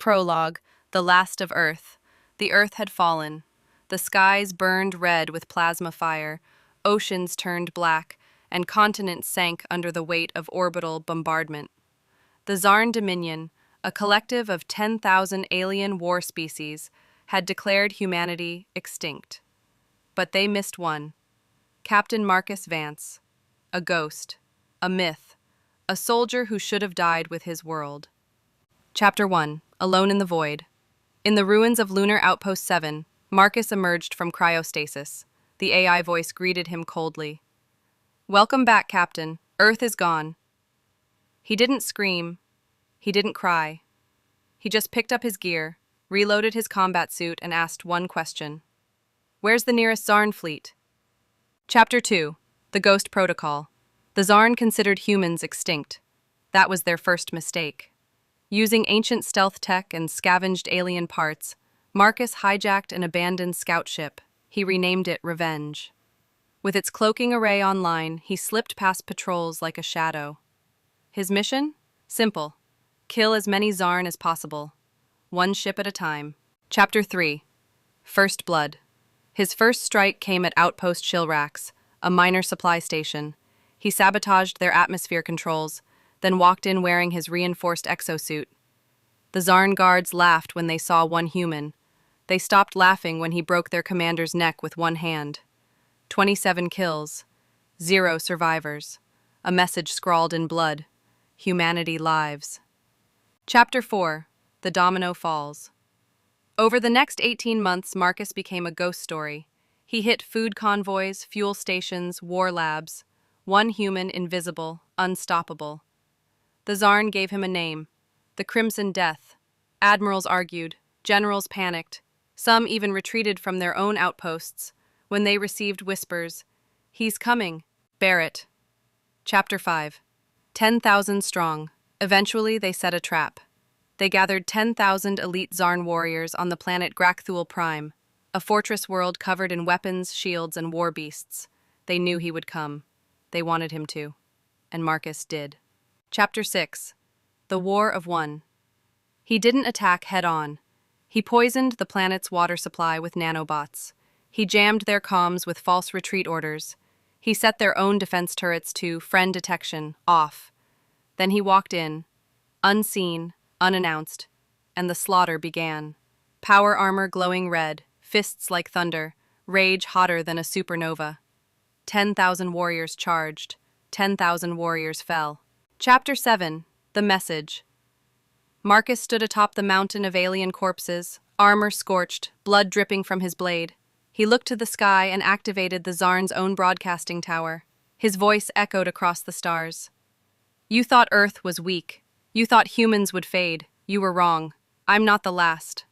Prologue, the last of Earth. The Earth had fallen. The skies burned red with plasma fire, oceans turned black, and continents sank under the weight of orbital bombardment. The Xarn Dominion, a collective of 10,000 alien war species, had declared humanity extinct. But they missed one. Captain Marcus Vance. A ghost. A myth. A soldier who should have died with his world. Chapter 1. Alone in the Void. In the ruins of Lunar Outpost 7, Marcus emerged from cryostasis. The AI voice greeted him coldly. "Welcome back, Captain. Earth is gone." He didn't scream. He didn't cry. He just picked up his gear, reloaded his combat suit, and asked one question. "Where's the nearest Xarn fleet?" Chapter 2. The Ghost Protocol. The Xarn considered humans extinct. That was their first mistake. Using ancient stealth tech and scavenged alien parts, Marcus hijacked an abandoned scout ship. He renamed it Revenge. With its cloaking array online, he slipped past patrols like a shadow. His mission? Simple. Kill as many Xarn as possible. One ship at a time. Chapter 3. First Blood. His first strike came at Outpost Chilrax, a minor supply station. He sabotaged their atmosphere controls, then walked in wearing his reinforced exosuit. The Xarn guards laughed when they saw one human. They stopped laughing when he broke their commander's neck with one hand. 27 kills. 0 survivors. A message scrawled in blood. Humanity lives. Chapter 4. The Domino Falls. Over the next 18 months, Marcus became a ghost story. He hit food convoys, fuel stations, war labs. One human, invisible, unstoppable. The Xarn gave him a name. The Crimson Death. Admirals argued. Generals panicked. Some even retreated from their own outposts when they received whispers. "He's coming. Barrett." Chapter 5. 10,000 strong. Eventually, they set a trap. They gathered 10,000 elite Xarn warriors on the planet Grakthul Prime, a fortress world covered in weapons, shields, and war beasts. They knew he would come. They wanted him to. And Marcus did. Chapter 6. The War of One. He didn't attack head-on. He poisoned the planet's water supply with nanobots. He jammed their comms with false retreat orders. He set their own defense turrets to friend detection, off. Then he walked in, unseen, unannounced, and the slaughter began. Power armor glowing red, fists like thunder, rage hotter than a supernova. 10,000 warriors charged. 10,000 warriors fell. Chapter 7. The Message. Marcus stood atop the mountain of alien corpses, armor scorched, blood dripping from his blade. He looked to the sky and activated the Xarn's own broadcasting tower. His voice echoed across the stars. "You thought Earth was weak. You thought humans would fade. You were wrong. I'm not the last.